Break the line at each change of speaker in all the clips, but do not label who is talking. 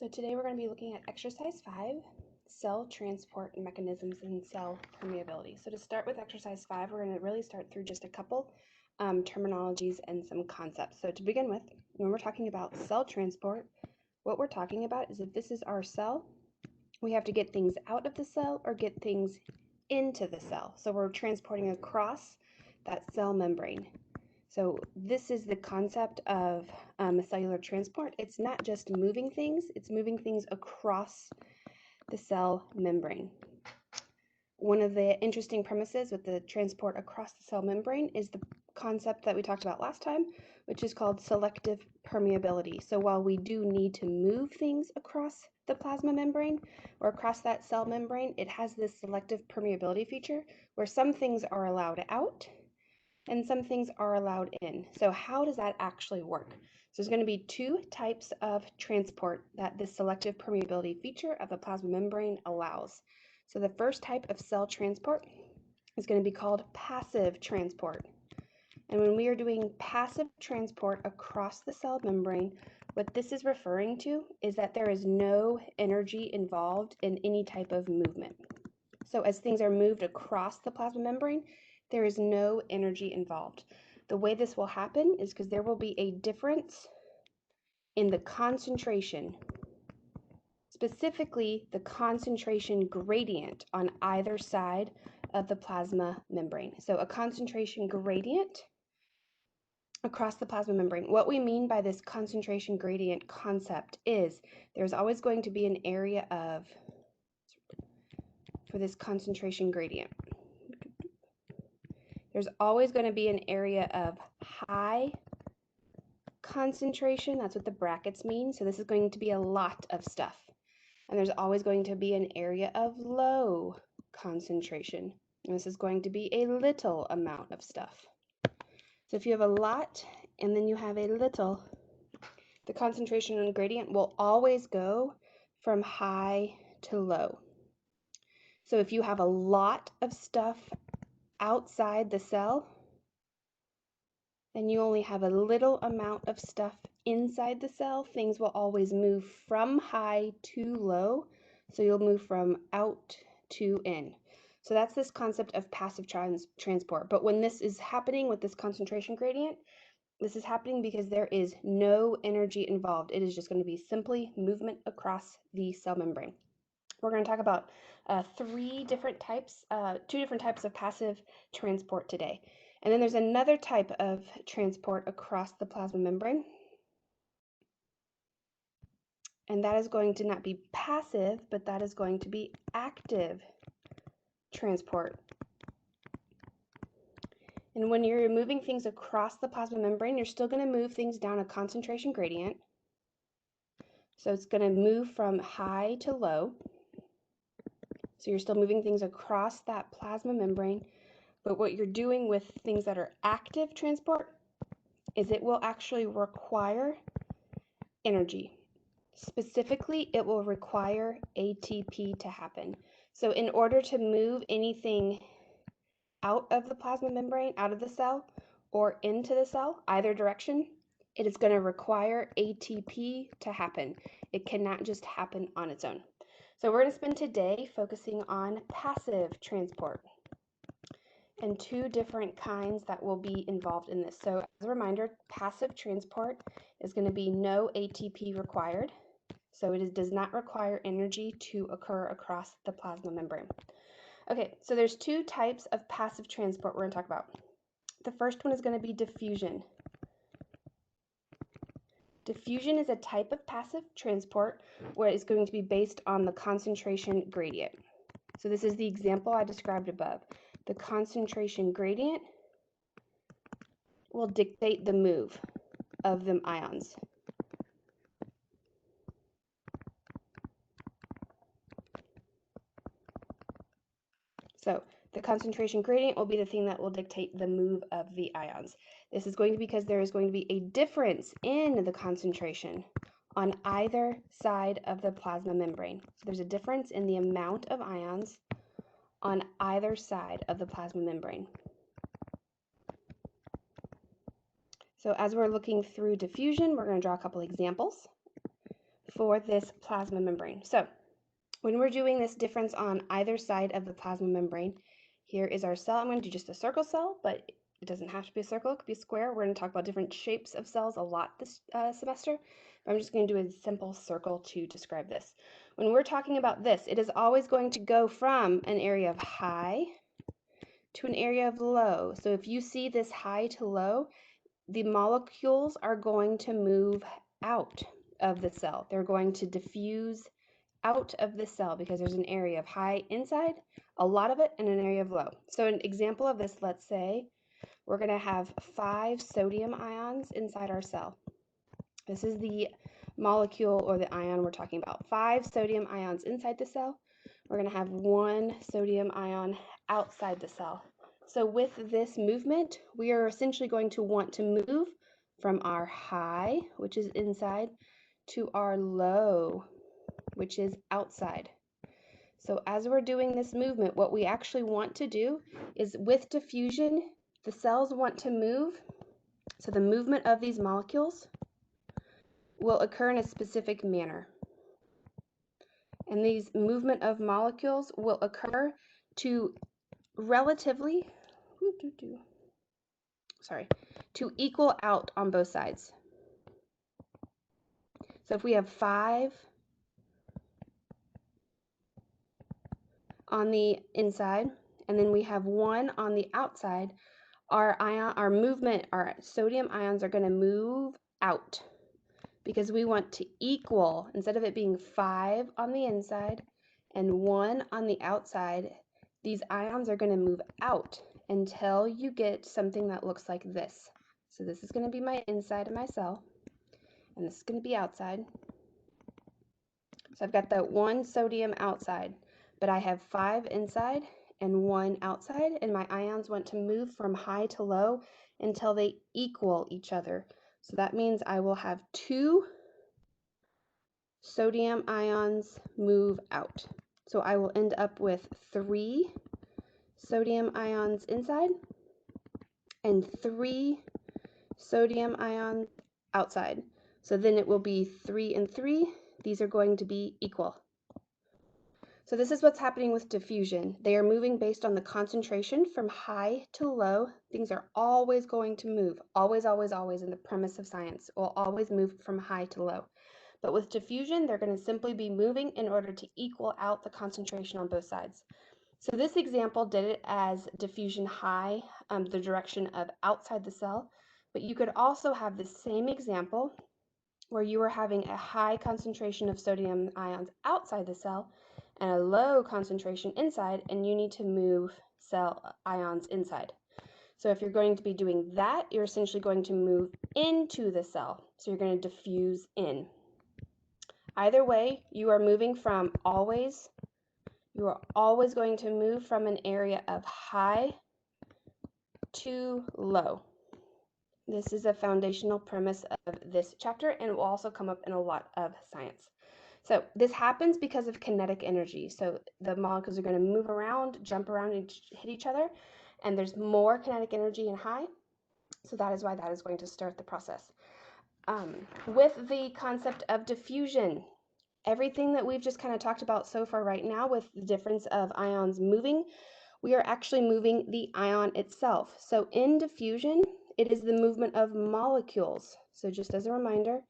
So today we're going to be looking at exercise 5, cell transport mechanisms and cell permeability. So to start with exercise 5, we're going to really start through just a couple terminologies and some concepts. So to begin with, when we're talking about cell transport, what we're talking about is if this is our cell, we have to get things out of the cell or get things into the cell. So we're transporting across that cell membrane. So this is the concept of a cellular transport. It's not just moving things, it's moving things across the cell membrane. One of the interesting premises with the transport across the cell membrane is the concept that we talked about last time, which is called selective permeability. So while we do need to move things across the plasma membrane or across that cell membrane, it has this selective permeability feature where some things are allowed out and some things are allowed in. So how does that actually work? So there's going to be two types of transport that this selective permeability feature of the plasma membrane allows. So the first type of cell transport is going to be called passive transport. And when we are doing passive transport across the cell membrane, what this is referring to is that there is no energy involved in any type of movement. So as things are moved across the plasma membrane, there is no energy involved. The way this will happen is because there will be a difference in the concentration, specifically the concentration gradient on either side of the plasma membrane. So a concentration gradient across the plasma membrane. What we mean by this concentration gradient concept is there's always going to be an area of, for this concentration gradient, there's always going to be an area of high concentration. That's what the brackets mean. So this is going to be a lot of stuff. And there's always going to be an area of low concentration. And this is going to be a little amount of stuff. So if you have a lot and then you have a little, the concentration and gradient will always go from high to low. So if you have a lot of stuff outside the cell, and you only have a little amount of stuff inside the cell, things will always move from high to low. So you'll move from out to in. So that's this concept of passive transport. But when this is happening with this concentration gradient, this is happening because there is no energy involved. It is just going to be simply movement across the cell membrane. We're going to talk about two different types of passive transport today. And then there's another type of transport across the plasma membrane. And that is going to not be passive, but that is going to be active transport. And when you're moving things across the plasma membrane, you're still going to move things down a concentration gradient. So it's going to move from high to low. So you're still moving things across that plasma membrane. But what you're doing with things that are active transport is it will actually require energy. Specifically, it will require ATP to happen. So in order to move anything out of the plasma membrane, out of the cell, or into the cell, either direction, it is going to require ATP to happen. It cannot just happen on its own. So we're going to spend today focusing on passive transport and two different kinds that will be involved in this. So as a reminder, passive transport is going to be no ATP required. So it does not require energy to occur across the plasma membrane. Okay, so there's two types of passive transport we're going to talk about. The first one is going to be diffusion. Diffusion is a type of passive transport where it's going to be based on the concentration gradient. So this is the example I described above. The concentration gradient will dictate the move of the ions. So the concentration gradient will be the thing that will dictate the move of the ions. This is going to be because there is going to be a difference in the concentration on either side of the plasma membrane. So there's a difference in the amount of ions on either side of the plasma membrane. So as we're looking through diffusion, we're going to draw a couple examples. for this plasma membrane. So when we're doing this difference on either side of the plasma membrane, here is our cell. I'm going to do just a circle cell, but it doesn't have to be a circle. It could be a square. We're going to talk about different shapes of cells a lot this semester, but I'm just going to do a simple circle to describe this. When we're talking about this, it is always going to go from an area of high to an area of low. So if you see this high to low, the molecules are going to move out of the cell. They're going to diffuse out of the cell because there's an area of high inside, a lot of it, and an area of low. So an example of this, let's say we're going to have 5 sodium ions inside our cell. This is the molecule or the ion we're talking about. 5 sodium ions inside the cell. We're going to have 1 sodium ion outside the cell. So with this movement, we are essentially going to want to move from our high, which is inside, to our low, which is outside. So as we're doing this movement, what we actually want to do is with diffusion, the cells want to move. So the movement of these molecules will occur in a specific manner. And these movement of molecules will occur to relatively, to equal out on both sides. So if we have 5 on the inside, and then we have 1 on the outside, our sodium ions are going to move out because we want to equal, instead of it being 5 on the inside and 1 on the outside, these ions are going to move out until you get something that looks like this. So this is going to be my inside of my cell, and this is going to be outside. So I've got that 1 sodium outside, but I have 5 inside and 1 outside, and my ions want to move from high to low until they equal each other. So that means I will have 2 sodium ions move out. So I will end up with 3 sodium ions inside and 3 sodium ions outside. So then it will be 3 and 3. These are going to be equal. So this is what's happening with diffusion. They are moving based on the concentration from high to low. Things are always going to move. Always, always, always in the premise of science. Will always move from high to low. But with diffusion, they're going to simply be moving in order to equal out the concentration on both sides. So this example did it as diffusion high, the direction of outside the cell. But you could also have the same example where you were having a high concentration of sodium ions outside the cell and a low concentration inside, and you need to move cell ions inside. So if you're going to be doing that, you're essentially going to move into the cell. So you're going to diffuse in. Either way, you are always going to move from an area of high to low. This is a foundational premise of this chapter, and it will also come up in a lot of science. So this happens because of kinetic energy. So the molecules are going to move around, jump around, and hit each other, and there's more kinetic energy in high. So that is why that is going to start the process. With the concept of diffusion, everything that we've just kind of talked about so far right now with the difference of ions moving, we are actually moving the ion itself. So in diffusion, it is the movement of molecules. So just as a reminder,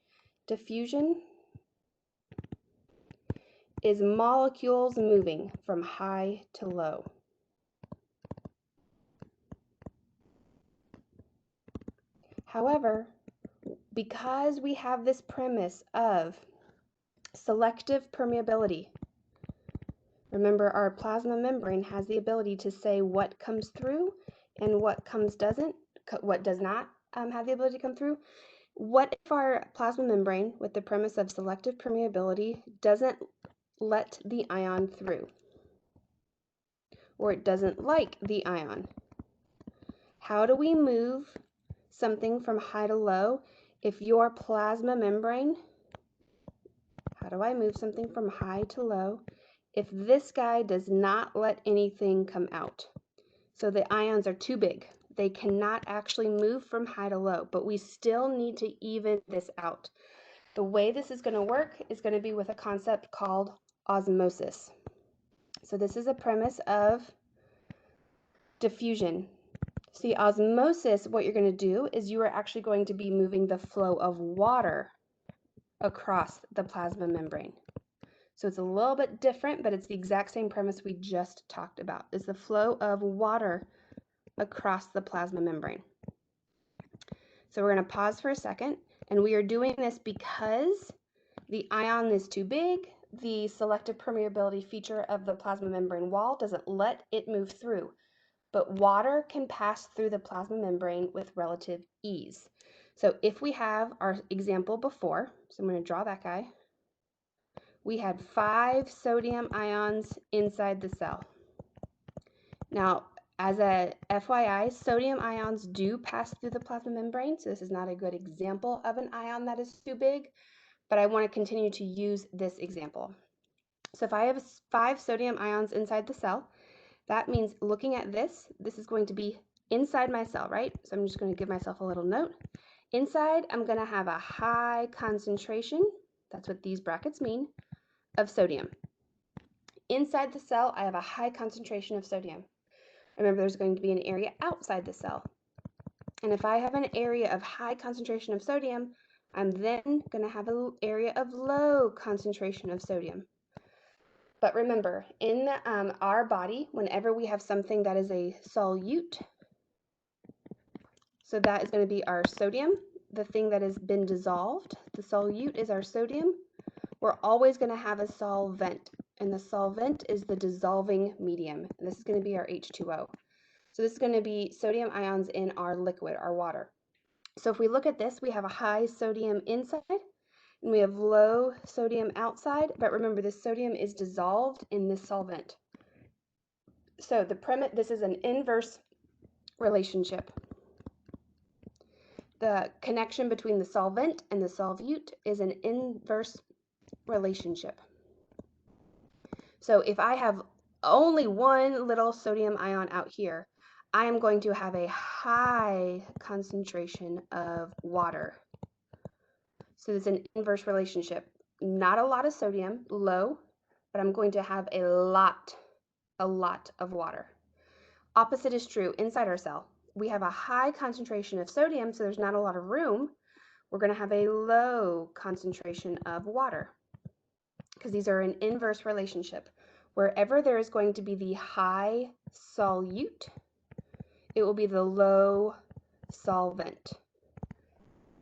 diffusion is molecules moving from high to low. However, because we have this premise of selective permeability, remember our plasma membrane has the ability to say what comes through and what does not have the ability to come through. What if our plasma membrane, with the premise of selective permeability, doesn't let the ion through, or it doesn't like the ion? How do we move something from high to low if your plasma membrane, how do I move something from high to low if this guy does not let anything come out? So the ions are too big. They cannot actually move from high to low, but we still need to even this out. The way this is going to work is going to be with a concept called osmosis. So this is a premise of diffusion. See, osmosis, what you're going to do is you are actually going to be moving the flow of water across the plasma membrane. So it's a little bit different, but it's the exact same premise we just talked about, is the flow of water across the plasma membrane. So we're going to pause for a second, and we are doing this because the ion is too big. The selective permeability feature of the plasma membrane wall doesn't let it move through, but water can pass through the plasma membrane with relative ease. So if we have our example before, so I'm going to draw that guy, we had 5 sodium ions inside the cell. Now, as a FYI, sodium ions do pass through the plasma membrane, so this is not a good example of an ion that is too big, but I want to continue to use this example. So if I have 5 sodium ions inside the cell, that means looking at this is going to be inside my cell, right? So I'm just going to give myself a little note. Inside, I'm going to have a high concentration, that's what these brackets mean, of sodium. Inside the cell, I have a high concentration of sodium. Remember, there's going to be an area outside the cell. And if I have an area of high concentration of sodium, I'm then going to have an area of low concentration of sodium. But remember, in our body, whenever we have something that is a solute, so that is going to be our sodium, the thing that has been dissolved, the solute is our sodium, we're always going to have a solvent. And the solvent is the dissolving medium. And this is going to be our H2O. So this is going to be sodium ions in our liquid, our water. So if we look at this, we have a high sodium inside and we have low sodium outside. But remember, this sodium is dissolved in this solvent. So the premise, this is an inverse relationship. The connection between the solvent and the solute is an inverse relationship. So if I have only one little sodium ion out here, I am going to have a high concentration of water. So there's an inverse relationship. Not a lot of sodium, low, but I'm going to have a lot of water. Opposite is true inside our cell. We have a high concentration of sodium, so there's not a lot of room. We're going to have a low concentration of water because these are an inverse relationship. Wherever there is going to be the high solute, it will be the low solvent.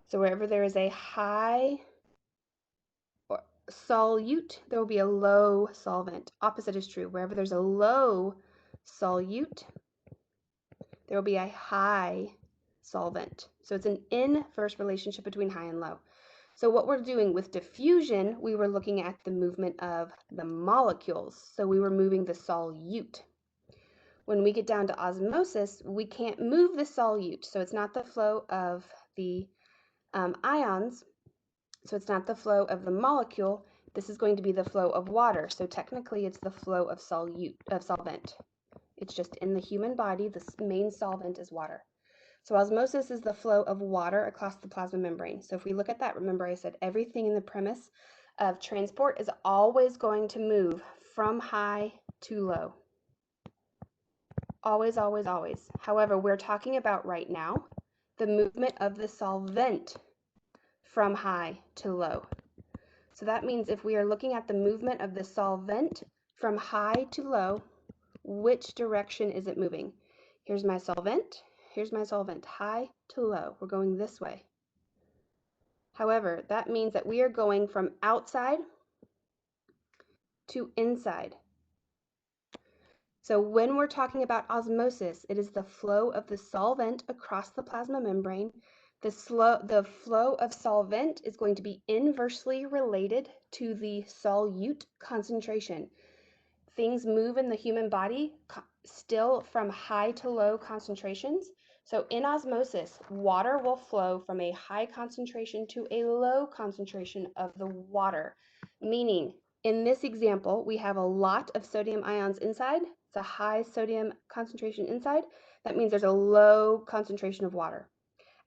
So wherever there is a high solute, there will be a low solvent. Opposite is true. Wherever there's a low solute, there will be a high solvent. So it's an inverse relationship between high and low. So what we're doing with diffusion, we were looking at the movement of the molecules. So we were moving the solute. When we get down to osmosis, we can't move the solute. So it's not the flow of the ions. So it's not the flow of the molecule. This is going to be the flow of water. So technically it's the flow of solvent. It's just in the human body, the main solvent is water. So osmosis is the flow of water across the plasma membrane. So if we look at that, remember I said everything in the premise of transport is always going to move from high to low. Always, always, always. However, we're talking about right now the movement of the solvent from high to low. So that means if we are looking at the movement of the solvent from high to low, which direction is it moving? Here's my solvent. Here's my solvent, high to low. We're going this way. However, that means that we are going from outside to inside. So when we're talking about osmosis, it is the flow of the solvent across the plasma membrane. The flow of solvent is going to be inversely related to the solute concentration. Things move in the human body still from high to low concentrations. So in osmosis, water will flow from a high concentration to a low concentration of the water, meaning in this example, we have a lot of sodium ions inside. It's a high sodium concentration inside. That means there's a low concentration of water.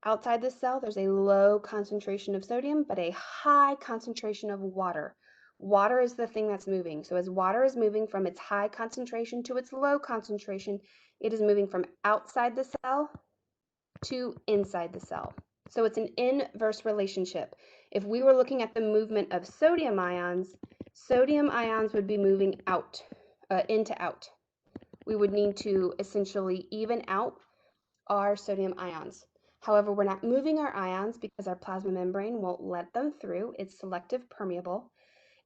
Outside the cell, there's a low concentration of sodium, but a high concentration of water. Water is the thing that's moving. So as water is moving from its high concentration to its low concentration, it is moving from outside the cell to inside the cell. So it's an inverse relationship. If we were looking at the movement of sodium ions would be moving out, in to out. We would need to essentially even out our sodium ions. However, we're not moving our ions because our plasma membrane won't let them through. It's selective permeable.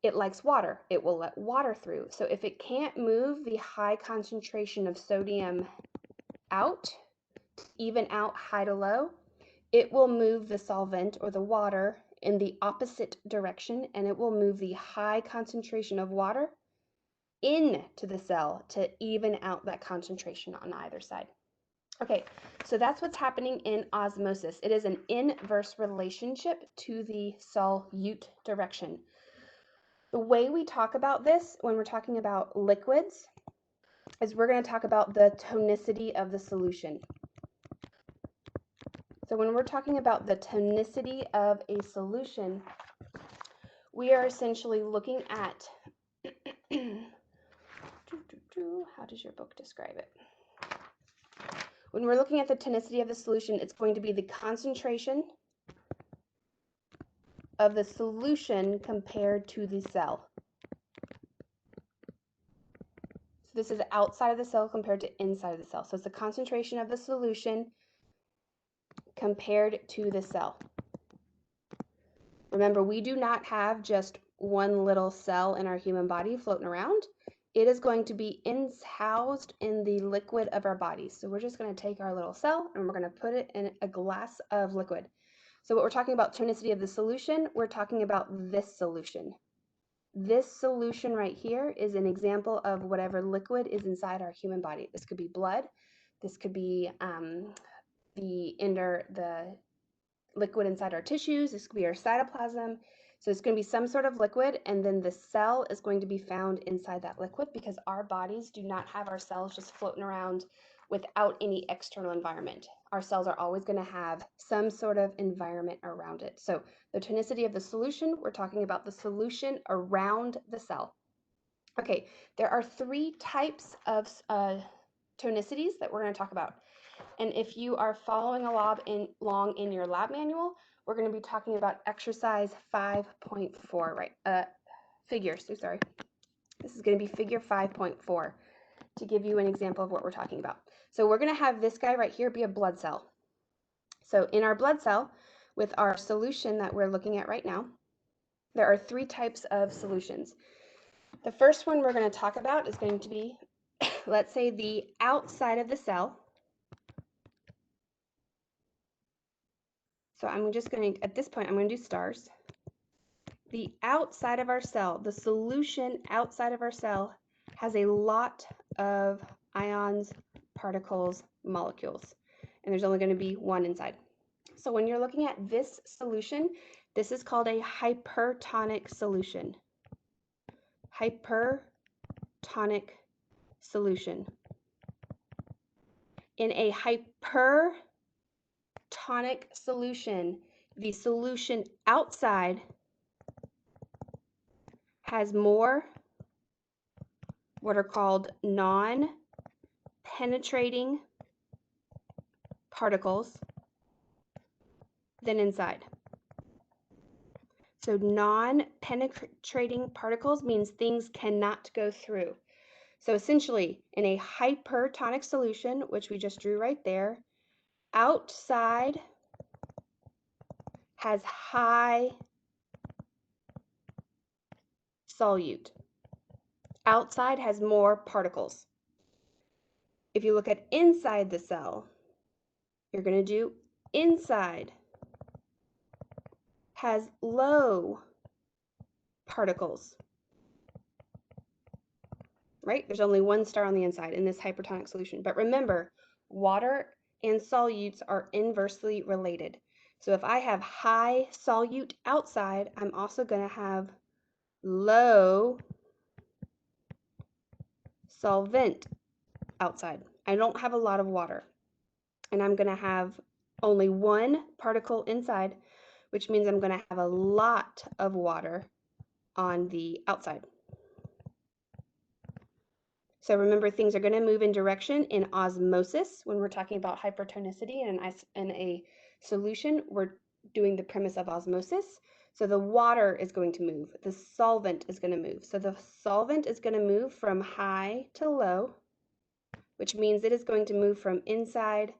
It likes water. It will let water through. So if it can't move the high concentration of sodium out, even out high to low, it will move the solvent or the water in the opposite direction, and it will move the high concentration of water into the cell to even out that concentration on either side. Okay, so that's what's happening in osmosis. It is an inverse relationship to the solute direction. The way we talk about this when we're talking about liquids is we're going to talk about the tonicity of the solution. So when we're talking about the tonicity of a solution, we are essentially looking at, how does your book describe it? When we're looking at the tonicity of the solution, it's going to be the concentration of the solution compared to the cell. So this is outside of the cell compared to inside of the cell. So it's the concentration of the solution compared to the cell. Remember, we do not have just one little cell in our human body floating around. It is going to be housed in the liquid of our body. So we're just going to take our little cell and we're going to put it in a glass of liquid. So what we're talking about tonicity of the solution, we're talking about this solution. This solution right here is an example of whatever liquid is inside our human body. This could be blood. This could be the liquid inside our tissues. This could be our cytoplasm. So it's going to be some sort of liquid, and then the cell is going to be found inside that liquid because our bodies do not have our cells just floating around without any external environment. Our cells are always going to have some sort of environment around it. So the tonicity of the solution, we're talking about the solution around the cell. Okay, there are three types of tonicities that we're going to talk about. And if you are following along in your lab manual, we're going to be talking about exercise 5.4, right? Sorry. This is going to be figure 5.4 to give you an example of what we're talking about. So we're going to have this guy right here be a blood cell. So in our blood cell, with our solution that we're looking at right now, there are three types of solutions. The first one we're going to talk about is going to be, let's say, the outside of the cell. So I'm just going to, at this point, I'm going to do stars. The outside of our cell, the solution outside of our cell has a lot of ions, particles, molecules, and there's only going to be one inside. So when you're looking at this solution, this is called a hypertonic solution. Hypertonic solution. In a hypertonic solution, the solution outside has more what are called non-penetrating particles than inside. So non-penetrating particles means things cannot go through. So essentially, in a hypertonic solution, which we just drew right there, outside has high solute. Outside has more particles. If you look at inside the cell, you're going to do inside has low particles, right? There's only one star on the inside in this hypertonic solution. But remember, water and solutes are inversely related. So if I have high solute outside, I'm also going to have low solvent outside. I don't have a lot of water, and I'm going to have only one particle inside, which means I'm going to have a lot of water on the outside. So remember, things are going to move in direction in osmosis. When we're talking about hypertonicity in a solution, we're doing the premise of osmosis. So the water is going to move. The solvent is going to move. So the solvent is going to move from high to low, which means it is going to move from inside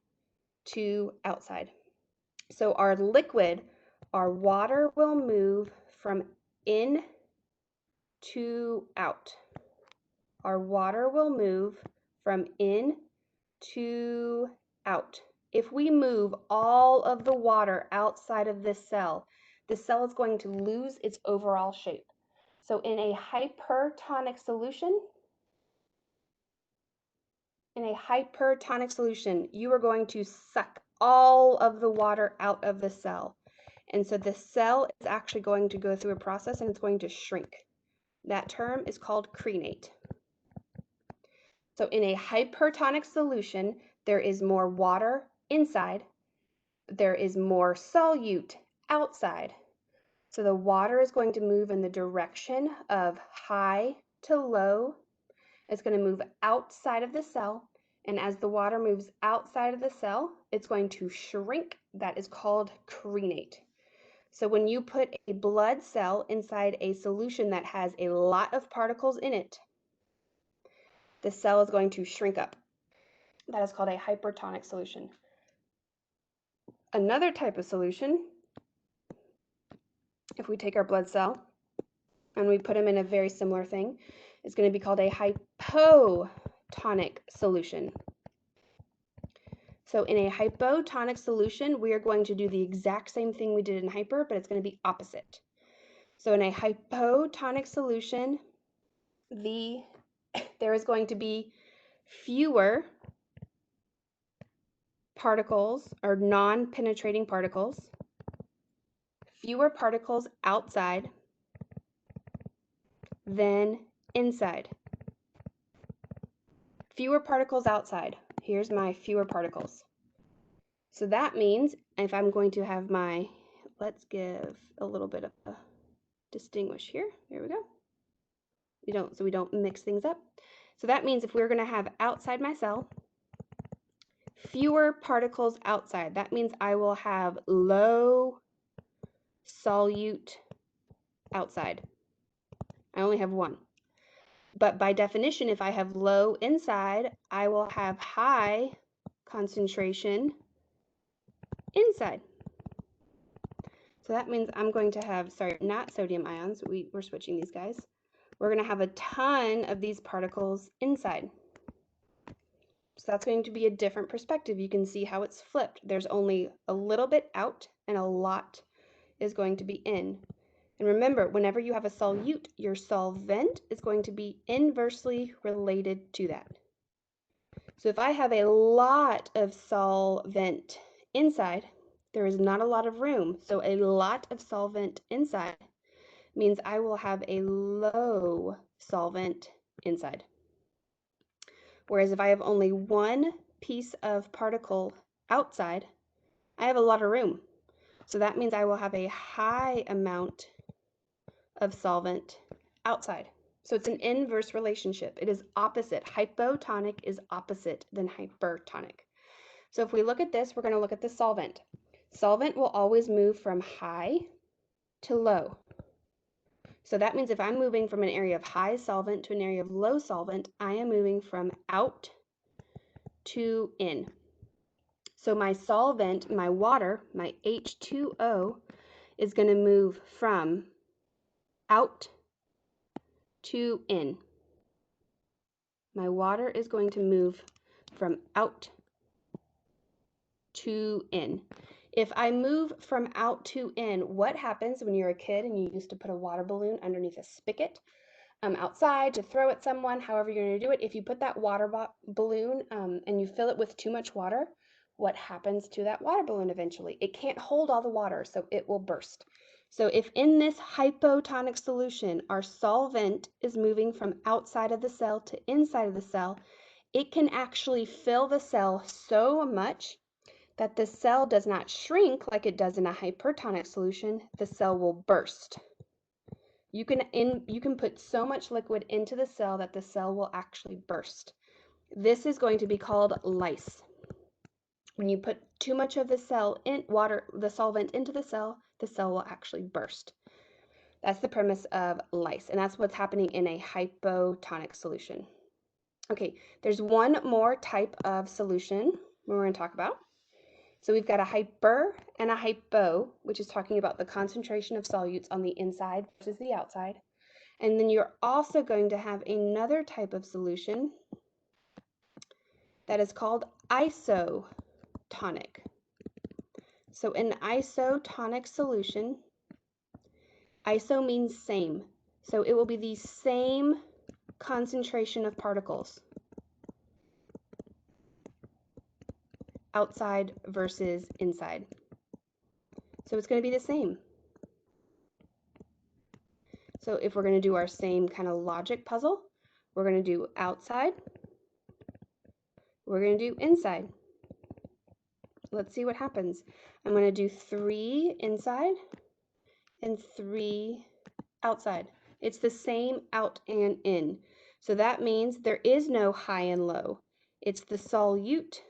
to outside. So our liquid, our water will move from in to out. Our water will move from in to out. If we move all of the water outside of this cell, the cell is going to lose its overall shape. So in a hypertonic solution, you are going to suck all of the water out of the cell. And so the cell is actually going to go through a process and it's going to shrink. That term is called crenate. So in a hypertonic solution, there is more water inside, there is more solute outside. So the water is going to move in the direction of high to low. It's going to move outside of the cell. And as the water moves outside of the cell, it's going to shrink. That is called crenate. So when you put a blood cell inside a solution that has a lot of particles in it, the cell is going to shrink up. That is called a hypertonic solution. Another type of solution, if we take our blood cell and we put them in a very similar thing, is going to be called a hypotonic solution. So in a hypotonic solution, we are going to do the exact same thing we did in hyper, but it's going to be opposite. So in a hypotonic solution, there is going to be fewer particles or non-penetrating particles, fewer particles outside than inside. Fewer particles outside. Here's my fewer particles. So that means if I'm going to have my, let's give a little bit of a distinguish here. There we go. So we don't mix things up. So that means if we're going to have outside my cell, fewer particles outside. That means I will have low solute outside. I only have one. But by definition, if I have low inside, I will have high concentration inside. So that means I'm going to have, sorry, not sodium ions. We're switching these guys. We're going to have a ton of these particles inside. So that's going to be a different perspective. You can see how it's flipped. There's only a little bit out and a lot is going to be in. And remember, whenever you have a solute, your solvent is going to be inversely related to that. So if I have a lot of solvent inside, there is not a lot of room. So a lot of solvent inside means I will have a low solvent inside. Whereas if I have only one piece of particle outside, I have a lot of room. So that means I will have a high amount of solvent outside. So it's an inverse relationship. It is opposite. Hypotonic is opposite than hypertonic. So if we look at this, we're going to look at the solvent. Solvent will always move from high to low. So that means if I'm moving from an area of high solvent to an area of low solvent, I am moving from out to in. So my solvent, my water, my H2O, is going to move from out to in. My water is going to move from out to in. If I move from out to in, what happens when you're a kid and you used to put a water balloon underneath a spigot outside to throw at someone, however you're going to do it? If you put that water balloon and you fill it with too much water, what happens to that water balloon eventually? It can't hold all the water, so it will burst. So if in this hypotonic solution, our solvent is moving from outside of the cell to inside of the cell, it can actually fill the cell so much that the cell does not shrink like it does in a hypertonic solution. The cell will burst. You can put so much liquid into the cell that the cell will actually burst. This is going to be called lyse. When you put too much of the solvent into the cell will actually burst. That's the premise of lyse, and that's what's happening in a hypotonic solution. Okay, there's one more type of solution we're going to talk about. So we've got a hyper and a hypo, which is talking about the concentration of solutes on the inside versus the outside. And then you're also going to have another type of solution that is called isotonic. So an isotonic solution, iso means same. So it will be the same concentration of particles outside versus inside. So it's going to be the same. So if we're going to do our same kind of logic puzzle, we're going to do outside, we're going to do inside. Let's see what happens. I'm going to do 3 inside and 3 outside. It's the same out and in. So that means there is no high and low. It's the solute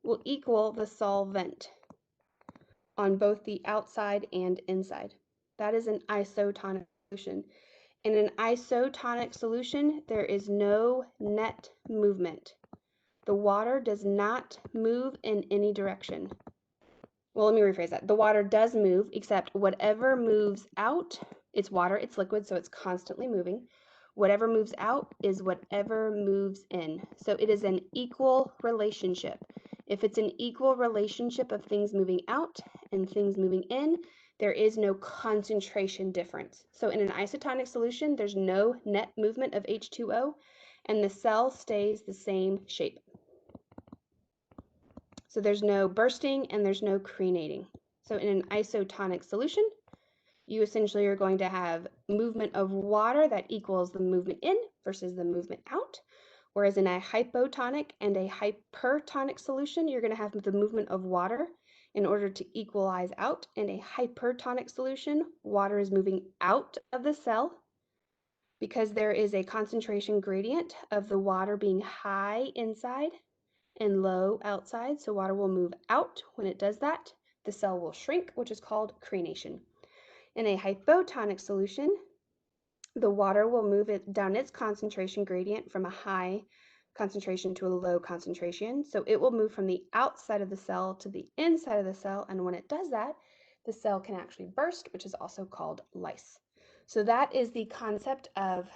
will equal the solvent on both the outside and inside. That is an isotonic solution. In an isotonic solution, there is no net movement. The water does not move in any direction. Well, let me rephrase that. The water does move, except whatever moves out, it's water, it's liquid, so it's constantly moving. Whatever moves out is whatever moves in. So it is an equal relationship. If it's an equal relationship of things moving out and things moving in, there is no concentration difference. So in an isotonic solution, there's no net movement of H2O, and the cell stays the same shape. So there's no bursting and there's no crenating. So in an isotonic solution, you essentially are going to have movement of water that equals the movement in versus the movement out. Whereas in a hypotonic and a hypertonic solution, you're going to have the movement of water in order to equalize out. In a hypertonic solution, water is moving out of the cell because there is a concentration gradient of the water being high inside and low outside, so water will move out. When it does that, the cell will shrink, which is called crenation. In a hypotonic solution, the water will move it down its concentration gradient from a high concentration to a low concentration. So it will move from the outside of the cell to the inside of the cell, and when it does that, the cell can actually burst, which is also called lyse. So that is the concept of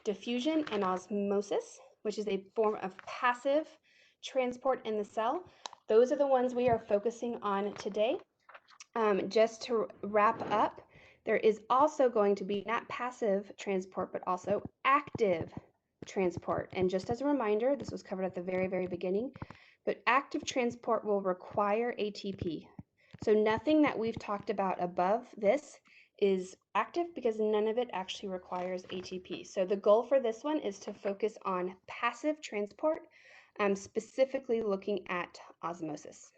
diffusion and osmosis, which is a form of passive transport in the cell. Those are the ones we are focusing on today. Just to wrap up, there is also going to be not passive transport, but also active transport. And just as a reminder, this was covered at the very, very beginning, but active transport will require ATP. So nothing that we've talked about above this is active because none of it actually requires ATP. So the goal for this one is to focus on passive transport, specifically looking at osmosis.